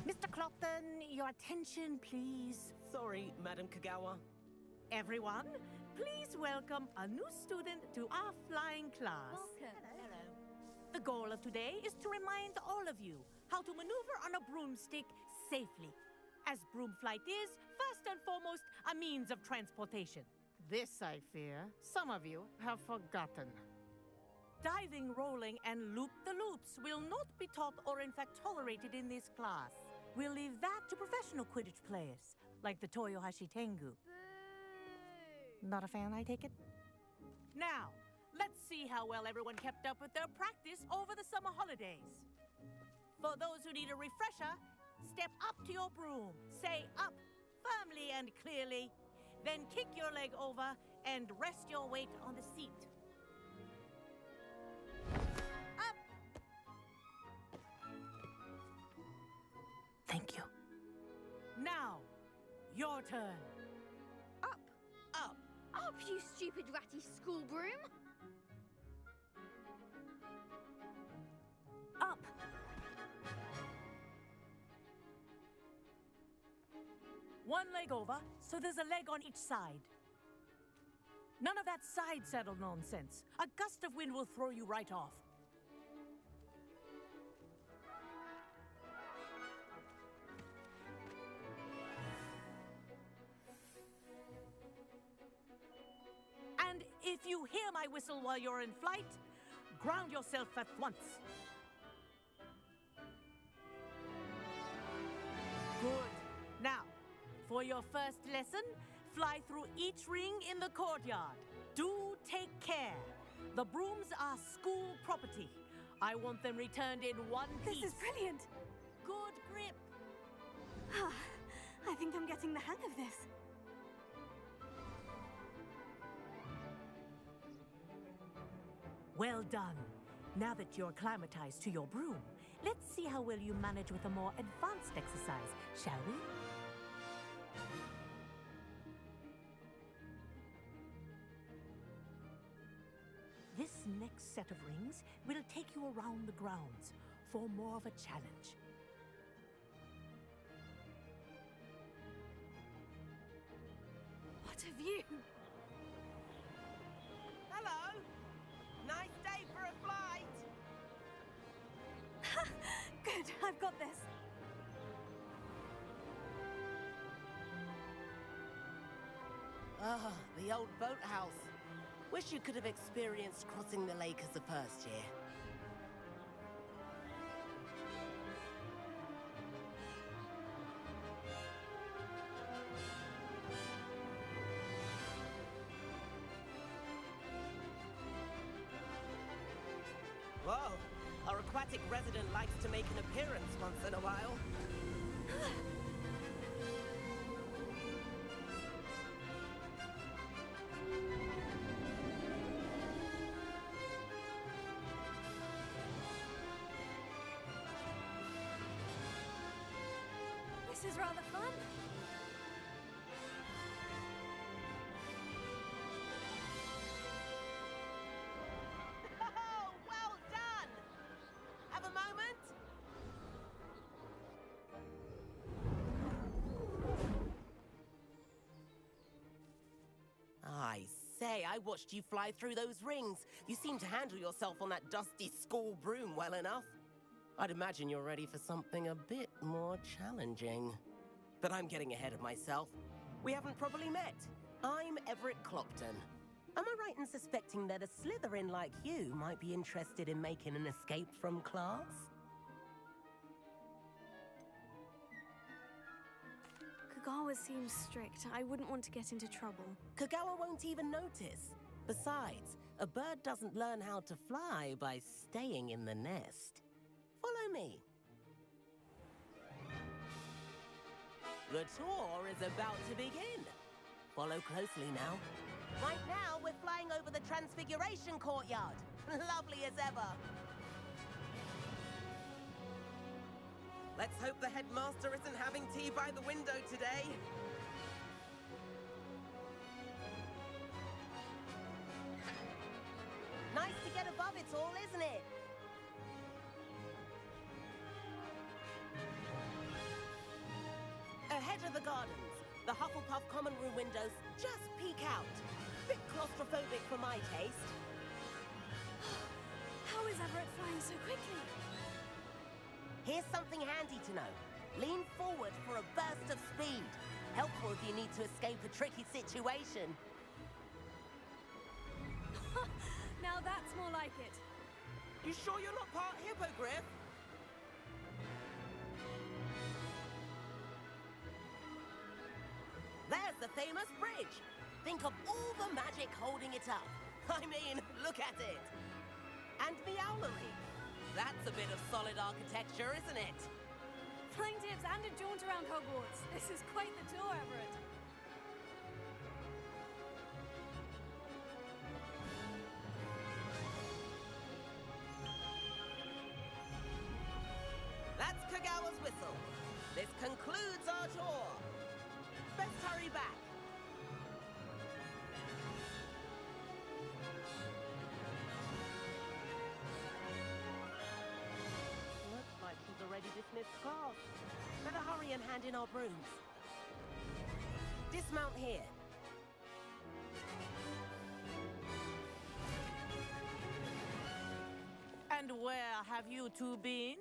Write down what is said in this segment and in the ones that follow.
Mr. Clopton, your attention, please. Sorry, Madam Kagawa. Everyone, please welcome a new student to our flying class. Welcome. Hello. The goal of today is to remind all of you how to maneuver on a broomstick safely, as broom flight is, first and foremost, a means of transportation. This, I fear, some of you have forgotten. Diving, rolling, and loop-the-loops will not be taught or in fact tolerated in this class. We'll leave that to professional Quidditch players, like the Toyohashi Tengu. Boo! Not a fan, I take it? Now, let's see how well everyone kept up with their practice over the summer holidays. For those who need a refresher, step up to your broom, say up firmly and clearly, then kick your leg over and rest your weight on the seat. Up! Thank you. Now, your turn. Up! Up! Up, you stupid ratty school broom! Up! One leg over, so there's a leg on each side. None of that side saddle nonsense. A gust of wind will throw you right off. And if you hear my whistle while you're in flight, ground yourself at once. Good. Now, for your first lesson, fly through each ring in the courtyard. Do take care. The brooms are school property. I want them returned in one piece. This is brilliant. Good grip. I think I'm getting the hang of this. Well done. Now that you're acclimatized to your broom, let's see how well you manage with a more advanced exercise, shall we? This next set of rings will take you around the grounds for more of a challenge. What a view! Hello! Nice day for a flight! Good, I've got this. Ah, the old boathouse. Wish you could have experienced crossing the lake as the first year. Whoa! Our aquatic resident likes to make an appearance once in a while. This is rather fun. Oh, well done! Have a moment? I say, I watched you fly through those rings. You seem to handle yourself on that dusty school broom well enough. I'd imagine you're ready for something a bit more challenging. But I'm getting ahead of myself. We haven't properly met. I'm Everett Clopton. Am I right in suspecting that a Slytherin like you might be interested in making an escape from class? Kagawa seems strict. I wouldn't want to get into trouble. Kagawa won't even notice. Besides, a bird doesn't learn how to fly by staying in the nest. Follow me. The tour is about to begin. Follow closely now. Right now, we're flying over the Transfiguration Courtyard. Lovely as ever. Let's hope the headmaster isn't having tea by the window today. Nice to get above it all, isn't it? Enter the gardens. The Hufflepuff common room windows just peek out. Bit claustrophobic for my taste. How is Everett flying so quickly? Here's something handy to know. Lean forward for a burst of speed. Helpful if you need to escape a tricky situation. Now that's more like it. You sure you're not part hippogriff? There's the famous bridge. Think of all the magic holding it up. I mean, look at it. And the owlery. That's a bit of solid architecture, isn't it? Flying tips and a jaunt around Hogwarts. This is quite the tour, Everett. That's Kagawa's whistle. This concludes our tour. Let's hurry back. Looks like she's already dismissed class. Better hurry and hand in our brooms. Dismount here. And where have you two been?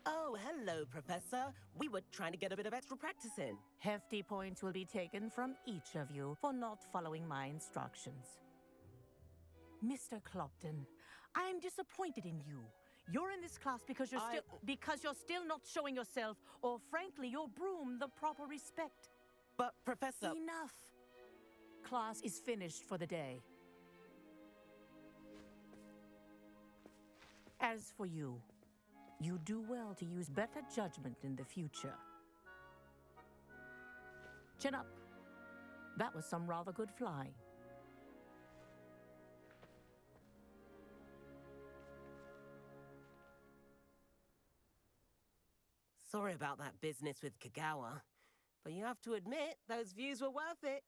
Oh, hello, Professor. We were trying to get a bit of extra practice in. Hefty points will be taken from each of you for not following my instructions. Mr. Clopton, I'm disappointed in you. You're in this class because you're still not showing yourself, or frankly, your broom, the proper respect. But, Professor... Enough. Class is finished for the day. As for you, you do well to use better judgment in the future. Chin up. That was some rather good flying. Sorry about that business with Kagawa, but you have to admit, those views were worth it.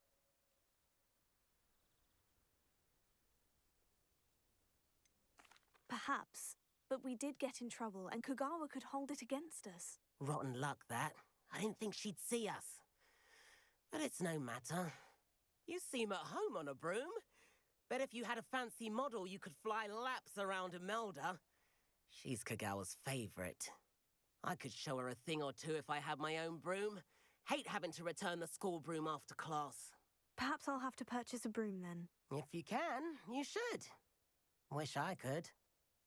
Perhaps. But we did get in trouble, and Kagawa could hold it against us. Rotten luck, that. I didn't think she'd see us. But it's no matter. You seem at home on a broom. Bet if you had a fancy model, you could fly laps around Imelda. She's Kagawa's favorite. I could show her a thing or two if I had my own broom. Hate having to return the school broom after class. Perhaps I'll have to purchase a broom then. If you can, you should. Wish I could.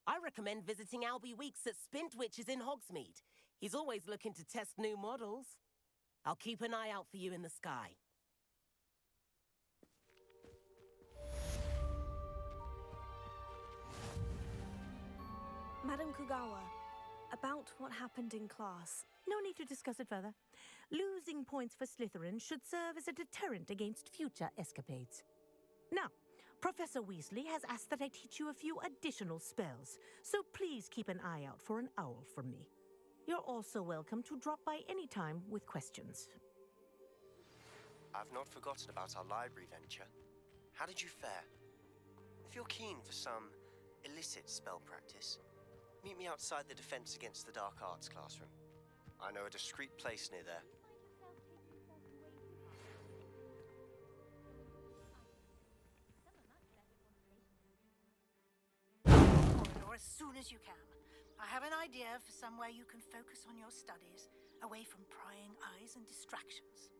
I recommend visiting Albie Weeks at Spintwitches in Hogsmeade. He's always looking to test new models. I'll keep an eye out for you in the sky. Madam Kagawa, about what happened in class. No need to discuss it further. Losing points for Slytherin should serve as a deterrent against future escapades. Now, Professor Weasley has asked that I teach you a few additional spells, so please keep an eye out for an owl from me. You're also welcome to drop by any time with questions. I've not forgotten about our library venture. How did you fare? If you're keen for some illicit spell practice, meet me outside the Defense Against the Dark Arts classroom. I know a discreet place near there. Or as soon as you can. I have an idea for somewhere you can focus on your studies, away from prying eyes and distractions.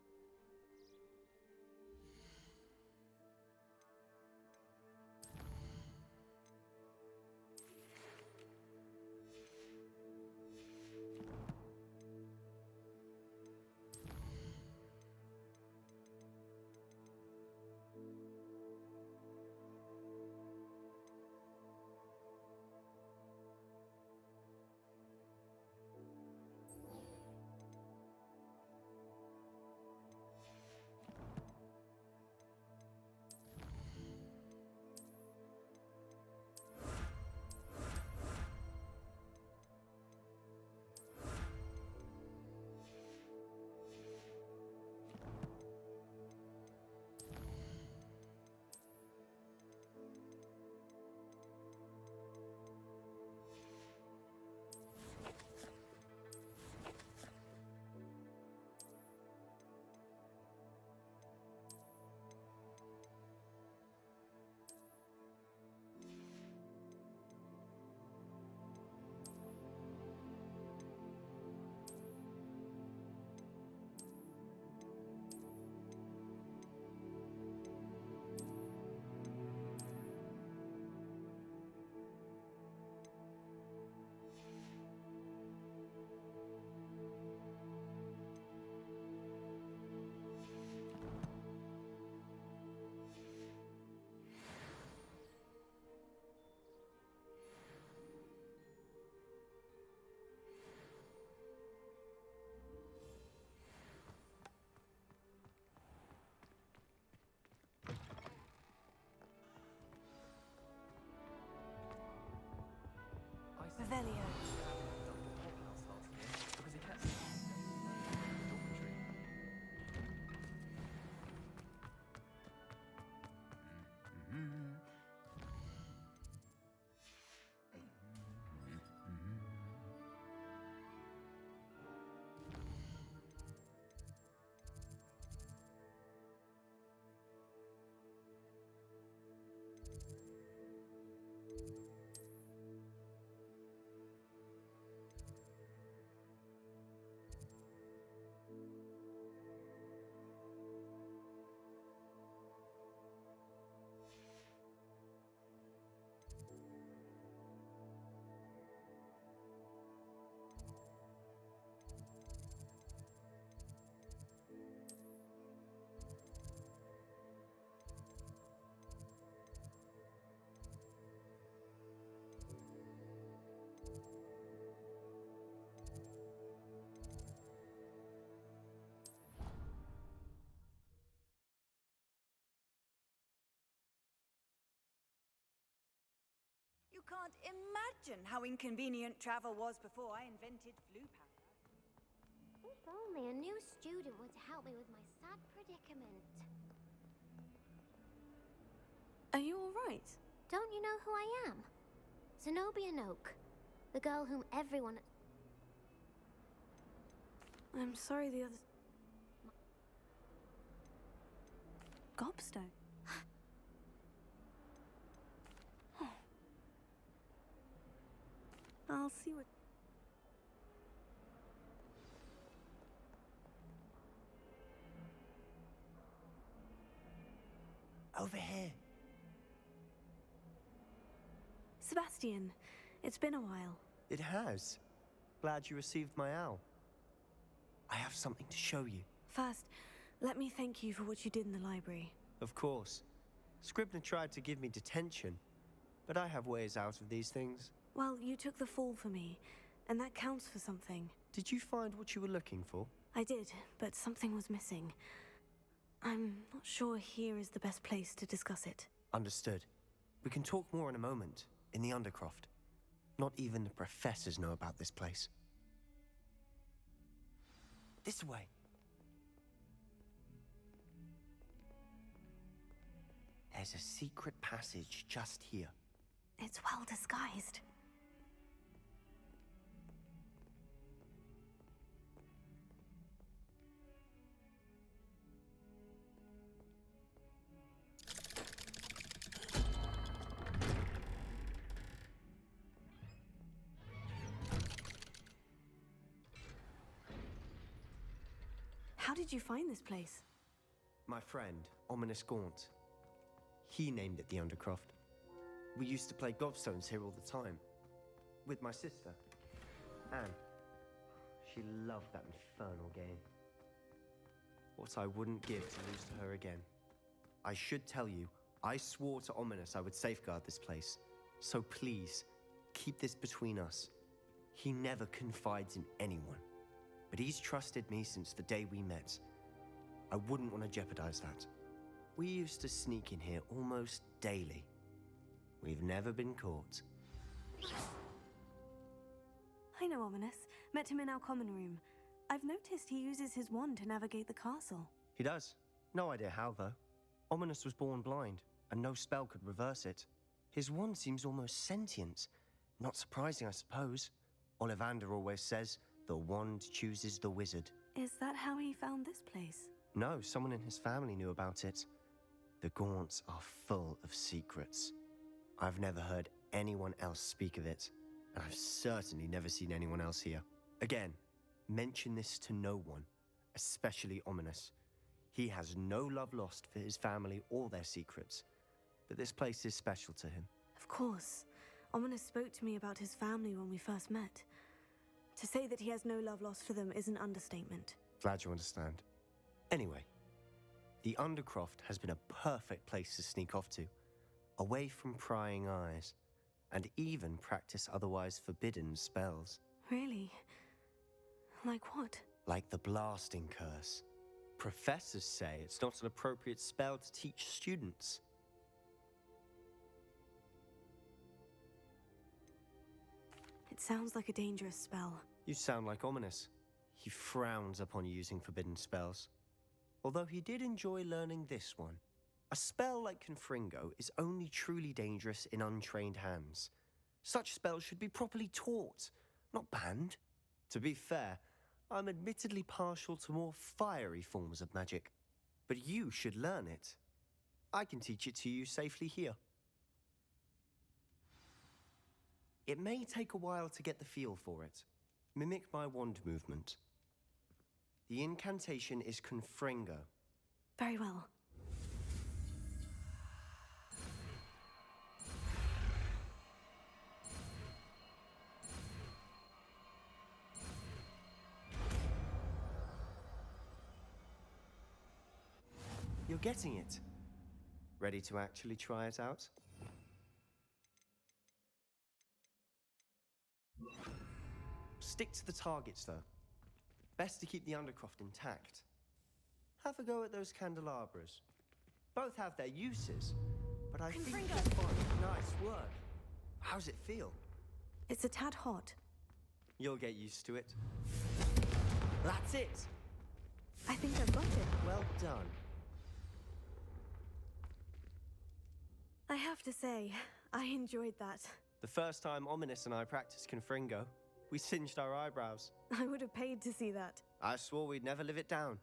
Elio. You can't imagine how inconvenient travel was before I invented flu powder. If only a new student would help me with my sad predicament. Are you alright? Don't you know who I am? Zenobia Noak, the girl whom everyone... I'm sorry the others... Gobstone? I'll see what... Over here. Sebastian, it's been a while. It has. Glad you received my owl. I have something to show you. First, let me thank you for what you did in the library. Of course. Scribner tried to give me detention, but I have ways out of these things. Well, you took the fall for me, and that counts for something. Did you find what you were looking for? I did, but something was missing. I'm not sure here is the best place to discuss it. Understood. We can talk more in a moment, in the UnderCroft. Not even the professors know about this place. This way. There's a secret passage just here. It's well disguised. How did you find this place? My friend, Ominous Gaunt. He named it the UnderCroft. We used to play gobstones here all the time. With my sister, Anne. She loved that infernal game. What I wouldn't give to lose to her again. I should tell you, I swore to Ominous I would safeguard this place. So please, keep this between us. He never confides in anyone. But he's trusted me since the day we met. I wouldn't want to jeopardize that. We used to sneak in here almost daily. We've never been caught. I know Ominous. Met him in our common room. I've noticed he uses his wand to navigate the castle. He does. No idea how, though. Ominous was born blind, and no spell could reverse it. His wand seems almost sentient. Not surprising, I suppose. Ollivander always says, the wand chooses the wizard. Is that how he found this place? No, someone in his family knew about it. The Gaunts are full of secrets. I've never heard anyone else speak of it, and I've certainly never seen anyone else here. Again, mention this to no one, especially Ominous. He has no love lost for his family or their secrets, but this place is special to him. Of course. Ominous spoke to me about his family when we first met. To say that he has no love lost for them is an understatement. Glad you understand. Anyway, the UnderCroft has been a perfect place to sneak off to, away from prying eyes, and even practice otherwise forbidden spells. Really? Like what? Like the blasting curse. Professors say it's not an appropriate spell to teach students. It It sounds like a dangerous spell. You sound like Ominous. He frowns upon using forbidden spells. Although he did enjoy learning this one. A spell like Confringo is only truly dangerous in untrained hands. Such spells should be properly taught, not banned. To be fair, I'm admittedly partial to more fiery forms of magic. But you should learn it. I can teach it to you safely here. It may take a while to get the feel for it. Mimic my wand movement. The incantation is Confringo. Very well. You're getting it. Ready to actually try it out? Stick to the targets, though. Best to keep the Undercroft intact. Have a go at those candelabras. Both have their uses, but I think Confringo. you'll find nice work. How's it feel? It's a tad hot. You'll get used to it. That's it! I think I've got it. Well done. I have to say, I enjoyed that. The first time Ominous and I practiced Confringo, we singed our eyebrows. I would have paid to see that. I swore we'd never live it down.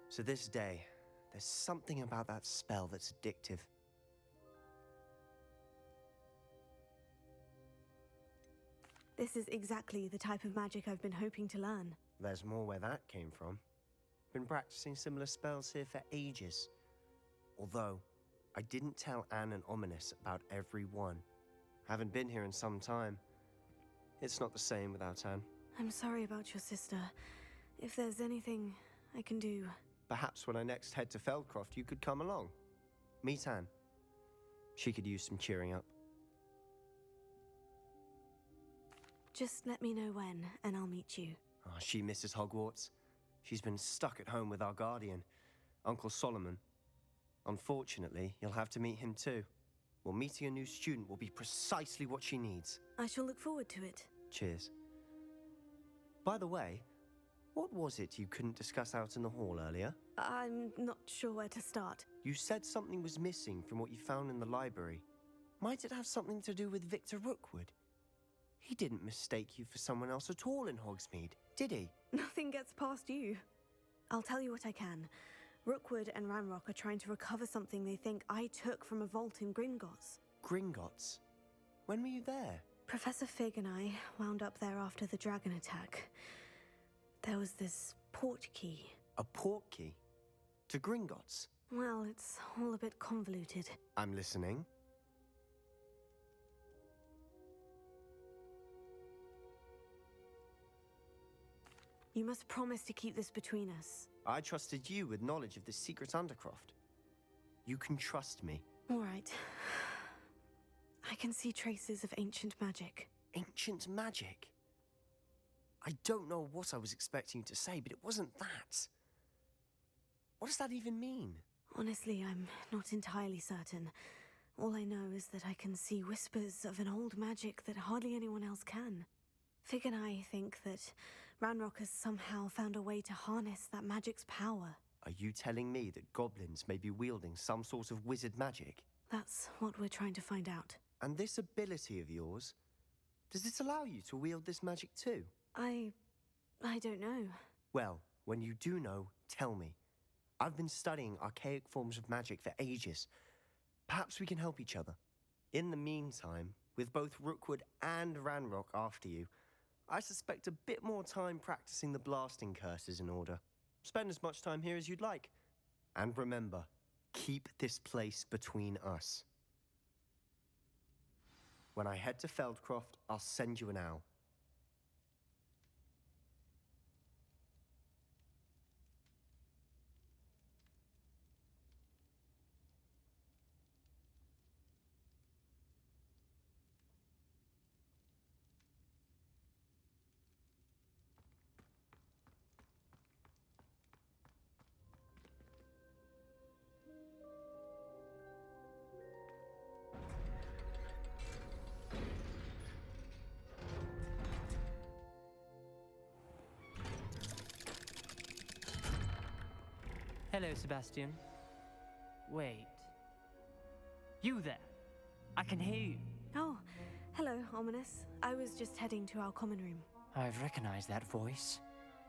So this day, there's something about that spell that's addictive. This is exactly the type of magic I've been hoping to learn. There's more where that came from. Been practicing similar spells here for ages. Although, I didn't tell Anne and Ominous about every one. Haven't been here in some time. It's not the same without Anne. I'm sorry about your sister. If there's anything I can do... Perhaps when I next head to Feldcroft, you could come along. Meet Anne. She could use some cheering up. Just let me know when, and I'll meet you. Oh, she misses Hogwarts. She's been stuck at home with our guardian, Uncle Solomon. Unfortunately, you'll have to meet him too. Well, meeting a new student will be precisely what she needs. I shall look forward to it. Cheers. By the way, what was it you couldn't discuss out in the hall earlier? I'm not sure where to start. You said something was missing from what you found in the library. Might it have something to do with Victor Rookwood? He didn't mistake you for someone else at all in Hogsmeade, did he? Nothing gets past you. I'll tell you what I can. Rookwood and Ranrock are trying to recover something they think I took from a vault in Gringotts. Gringotts? When were you there? Professor Fig and I wound up there after the dragon attack. There was this port key. A port key? To Gringotts? Well, it's all a bit convoluted. I'm listening. You must promise to keep this between us. I trusted you with knowledge of the secret Undercroft. You can trust me. All right. I can see traces of ancient magic. Ancient magic? I don't know what I was expecting you to say, but it wasn't that. What does that even mean? Honestly, I'm not entirely certain. All I know is that I can see whispers of an old magic that hardly anyone else can. Fig and I think that Ranrock has somehow found a way to harness that magic's power. Are you telling me that goblins may be wielding some sort of wizard magic? That's what we're trying to find out. And this ability of yours, does it allow you to wield this magic too? I don't know. Well, when you do know, tell me. I've been studying archaic forms of magic for ages. Perhaps we can help each other. In the meantime, with both Rookwood and Ranrock after you, I suspect a bit more time practicing the blasting curses in order. Spend as much time here as you'd like. And remember, keep this place between us. When I head to Feldcroft, I'll send you an owl. Hello, Sebastian. Wait. You there? I can hear you. Oh, hello, Ominous. I was just heading to our common room. I've recognized that voice.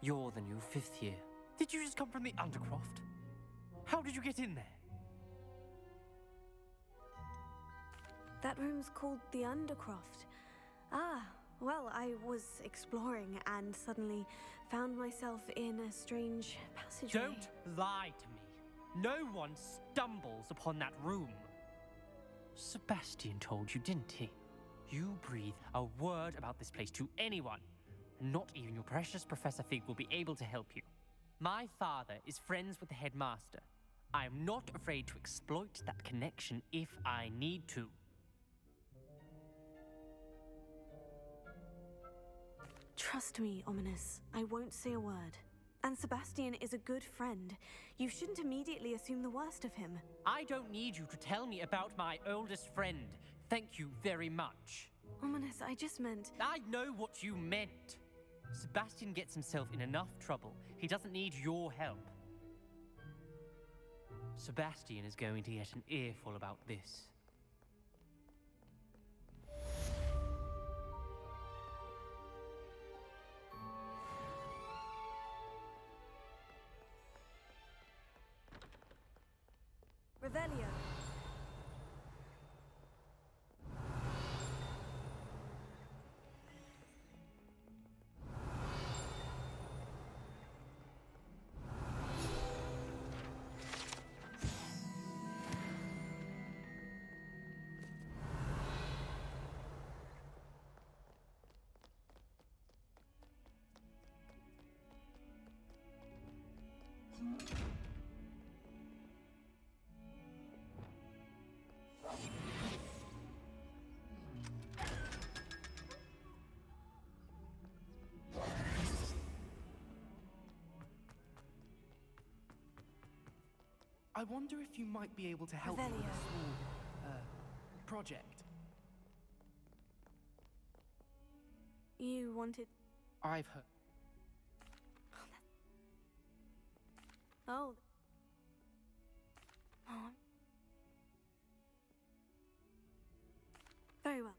You're the new 5th year. Did you just come from the UnderCroft? How did you get in there? That room's called the UnderCroft. Ah, well, I was exploring and suddenly found myself in a strange passageway. Don't lie to me. No one stumbles upon that room. Sebastian told you, didn't he? You breathe a word about this place to anyone, and not even your precious Professor Fig will be able to help you. My father is friends with the headmaster. I am not afraid to exploit that connection if I need to. Trust me, Ominous. I won't say a word. And Sebastian is a good friend. You shouldn't immediately assume the worst of him. I don't need you to tell me about my oldest friend. Thank you very much. Ominous, I just meant... I know what you meant. Sebastian gets himself in enough trouble. He doesn't need your help. Sebastian is going to get an earful about this. Revelio. I wonder if you might be able to help me with a Revelio. small, project. You wanted... I've heard. Oh. Oh. Very well.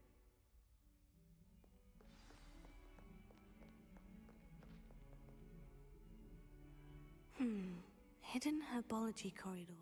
Hidden herbology corridor.